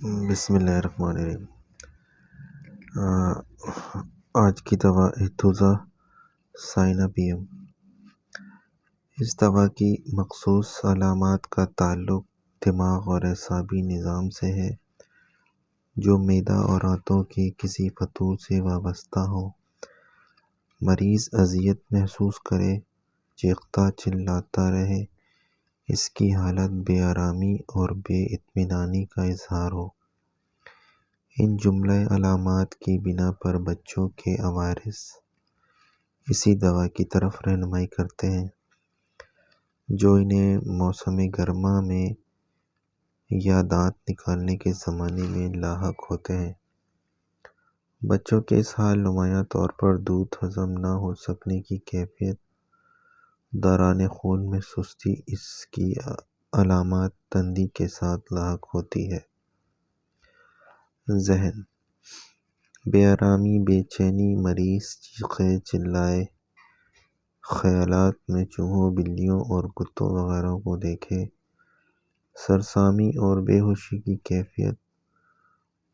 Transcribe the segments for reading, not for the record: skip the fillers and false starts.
بسم اللہ الرحمن الرحیم۔ آج کی دوا ارتوزا سائنابیم۔ اس دوا کی مخصوص علامات کا تعلق دماغ اور اعصابی نظام سے ہے جو معدہ اور آنتوں کی کسی فطور سے وابستہ ہو۔ مریض اذیت محسوس کرے، چیختا چلاتا رہے، اس کی حالت بے آرامی اور بے اطمینانی کا اظہار ہو۔ ان جملہ علامات کی بنا پر بچوں کے عوارض اسی دوا کی طرف رہنمائی کرتے ہیں جو انہیں موسم گرما میں یا دانت نکالنے کے زمانے میں لاحق ہوتے ہیں۔ بچوں کے اس حال نمایاں طور پر دودھ ہضم نہ ہو سکنے کی کیفیت، دوران خون میں سستی، اس کی علامات تندی کے ساتھ لاحق ہوتی ہے۔ ذہن بے آرامی، بے چینی، مریض چیخے چلائے، خیالات میں چوہوں، بلیوں اور کتوں وغیرہ کو دیکھے، سرسامی اور بے ہوشی کی کیفیت،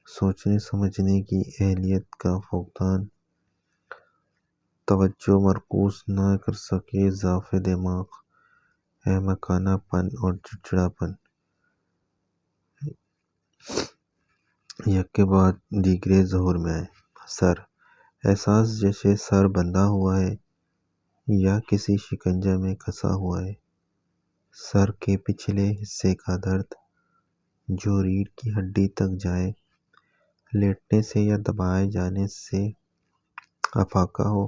سوچنے سمجھنے کی اہلیت کا فقدان، توجہ مرکوز نہ کر سکے، ضعف دماغ، احمقانہ پن اور چڑچڑاپن، یک کے بعد دیگرے ظہور میں آئے۔ سر احساس جیسے سر بندھا ہوا ہے یا کسی شکنجے میں کسا ہوا ہے۔ سر کے پچھلے حصے کا درد جو ریڑھ کی ہڈی تک جائے، لیٹنے سے یا دبائے جانے سے افاقہ ہو،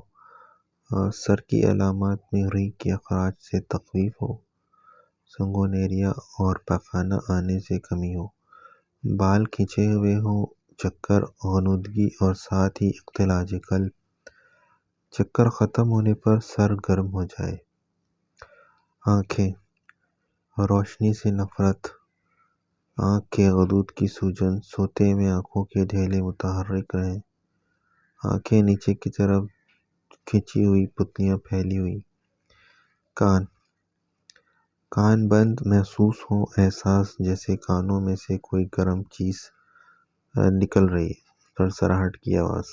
سر کی علامات میں ریگ کے اخراج سے تخفیف ہو، سنگونیریا اور پخانہ آنے سے کمی ہو، بال کھنچے ہوئے ہوں، چکر، غنودگی اور ساتھ ہی اختلاج قلب، چکر ختم ہونے پر سر گرم ہو جائے۔ آنکھیں روشنی سے نفرت، آنکھ کے غدود کی سوجن، سوتے میں آنکھوں کے دھیلے متحرک رہیں، آنکھیں نیچے کی طرف کھنچی ہوئی، پتلیاں پھیلی ہوئی۔ کان بند محسوس ہوں، احساس جیسے کانوں میں سے کوئی گرم چیز نکل رہی ہے، سرسراہٹ کی آواز۔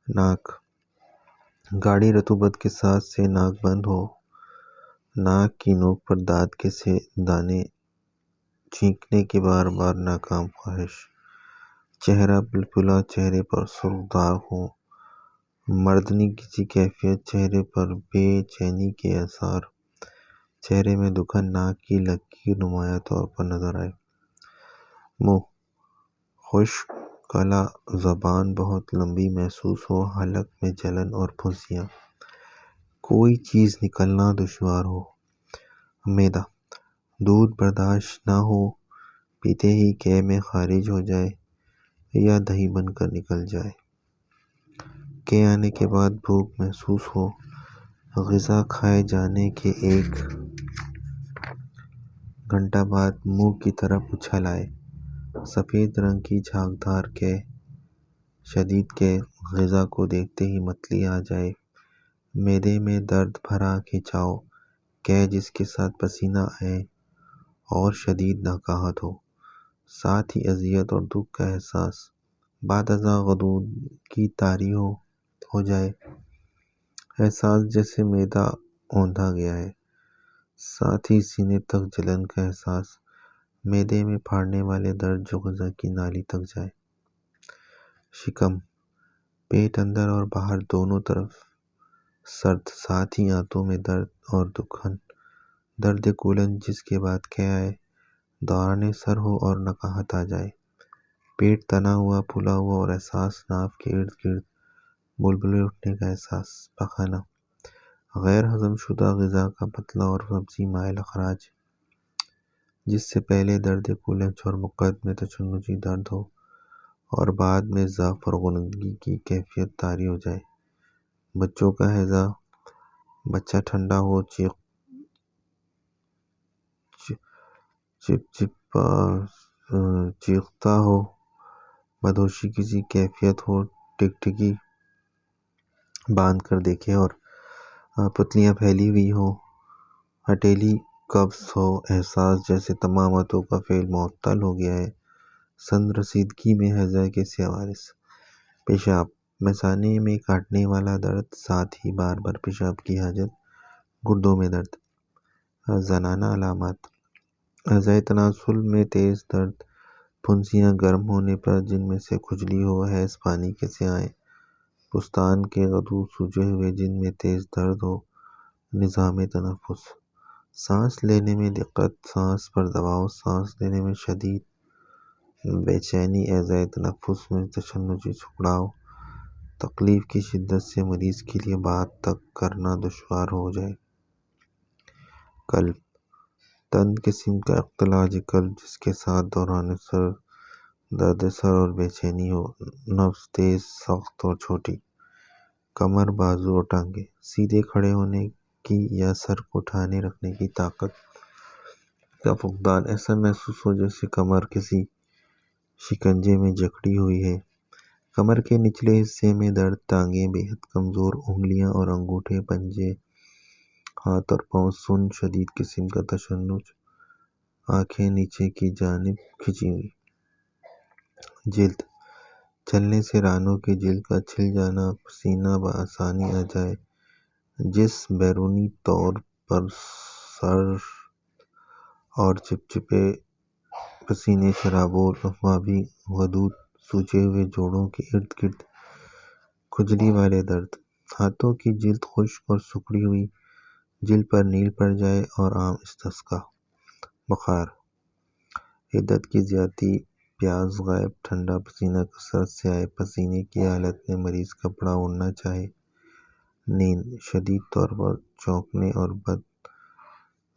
ناک گاڑھی رطوبت کے ساتھ سے ناک بند ہو، ناک کی نوک پر دانت کے سے دانے، چھینکنے کی بار بار ناکام خواہش۔ چہرہ پلپلا، چہرے پر سرخ داغ ہوں، مردنی سی کیفیت، چہرے پر بے چینی کے آثار، چہرے میں دکھن، ناک کی لکیر نمایاں طور پر نظر آئے۔ منہ خشک، کالا، زبان بہت لمبی محسوس ہو، حلق میں جلن اور پھنسیاں، کوئی چیز نکلنا دشوار ہو۔ معدہ دودھ برداشت نہ ہو، پیتے ہی قے میں خارج ہو جائے یا دہی بن کر نکل جائے۔ قے آنے کے بعد بھوک محسوس ہو، غذا کھائے جانے کے 1 گھنٹہ بعد منہ کی طرف اچھل آئے، سفید رنگ کی جھاگدار قے، شدید قے، غذا کو دیکھتے ہی متلی آ جائے، معدے میں درد بھرا کھنچاؤ، قے جس کے ساتھ پسینہ آئے اور شدید نقاہت ہو، ساتھ ہی اذیت اور دکھ کا احساس، بعد ازاں غدود کی تاری ہو جائے، احساس جیسے معدہ اوندھا گیا ہے، ساتھ ہی سینے تک جلن کا احساس، معدے میں پھاڑنے والے درد جو غذا کی نالی تک جائے۔ شکم پیٹ اندر اور باہر دونوں طرف سرد، ساتھ ہی آنتوں میں درد اور دکھن، درد کولن جس کے بعد قے آئے، دوران سر ہو اور نقاہت آ جائے، پیٹ تنا ہوا، پھولا ہوا اور احساس، ناف کے ارد گرد بلبلے اٹھنے کا احساس۔ پخانہ غیر ہضم شدہ غذا کا پتلا اور سبزی مائل اخراج جس سے پہلے درد کولنچ اور مقدمے تشنجی درد ہو اور بعد میں ضعف اور غنودگی کی کیفیت طاری ہو جائے۔ بچوں کا ہیضہ، بچہ ٹھنڈا ہو، چیختا ہو، بدہوشی کی سی کیفیت ہو، ٹکٹکی باندھ کر دیکھے اور پتلیاں پھیلی ہوئی ہوں، ہتھیلی قبض ہو، احساس جیسے تمام آنتوں کا فعل معطل ہو گیا ہے، سند رسیدگی میں ہیضہ کے عوارض: پیشاب، مثانے میں کاٹنے والا درد، ساتھ ہی بار بار پیشاب کی حاجت، گردوں میں درد۔ زنانہ علامات: اعضائے تناسل میں تیز درد، پھنسیاں گرم ہونے پر جن میں سے کھجلی ہو، حیض پانی کے سیائے، پستان کے غدود سوجے ہوئے جن میں تیز درد ہو، نظام تنفس، سانس لینے میں دقت، سانس پر دباؤ، سانس لینے میں شدید بے چینی، اعضائے تنفس میں تشنجی سکڑاؤ، تکلیف کی شدت سے مریض کے لیے بات تک کرنا دشوار ہو جائے۔ قلب، تند قسم کا اختلاج قلب جس کے ساتھ دوران سر، درد سر اور بے چینی ہو، نبض تیز، سخت اور چھوٹی۔ کمر، بازو اور ٹانگیں، سیدھے کھڑے ہونے کی یا سر کو اٹھائے رکھنے کی طاقت کا فقدان، ایسا محسوس ہو جیسے کمر کسی شکنجے میں جکڑی ہوئی ہے۔ کمر کے نچلے حصے میں درد، ٹانگیں بے حد کمزور، انگلیاں اور انگوٹھے، پنجے، ہاتھ اور پاؤں سن، شدید قسم کا تشنج، آنکھیں نیچے کی جانب کھنچی ہوئی۔ جلد، چلنے سے رانوں کی جلد کا چھل جانا، پسینہ بآسانی آ جائے، جسم بیرونی طور پر سرد اور چپچپے، پسینے شرابور، افواہی غدود، سوجے ہوئے جوڑوں کے ارد گرد کھجلی والے درد۔ ہاتھوں کی جلد خشک اور سکڑی ہوئی، جلد پر نیل پڑ جائے اور عام استسقاء۔ بخار، حدت کی زیادتی، پیاس غائب، ٹھنڈا پسینہ کثرت سے آئے، پسینے کی حالت میں مریض کپڑا اوڑھنا چاہے۔ نیند، شدید طور پر چونکنے اور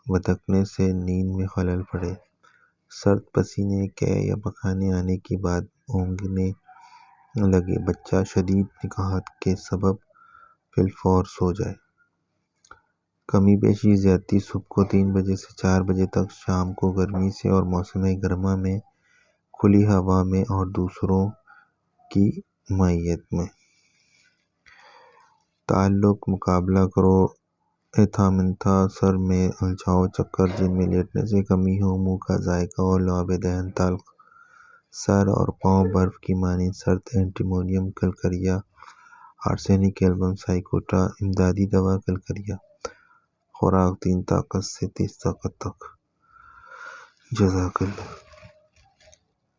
بھدکنے سے نیند میں خلل پڑے، سرد پسینے کے یا پخانے آنے کے بعد اونگنے لگے، بچہ شدید نکاہت کے سبب فی الفور سو جائے۔ کمی بیشی زیادتی، صبح کو 3 بجے سے 4 بجے تک، شام کو گرمی سے اور موسم گرما میں کھلی ہوا میں اور دوسروں کی معیت میں۔ تعلق، مقابلہ کرو، ایتھامنتھا، سر میں الجھاؤ، چکر جن میں لیٹنے سے کمی ہو، منہ کا ذائقہ اور لعاب دہن تلخ، سر اور پاؤں برف کی مانند سرد، اینٹیمونیم کلکریا، آرسینک ایلبم سائکوٹا، امدادی دوا کلکریا۔ خوراک 3 طاقت سے 30 طاقت تک۔ جزاک اللہ۔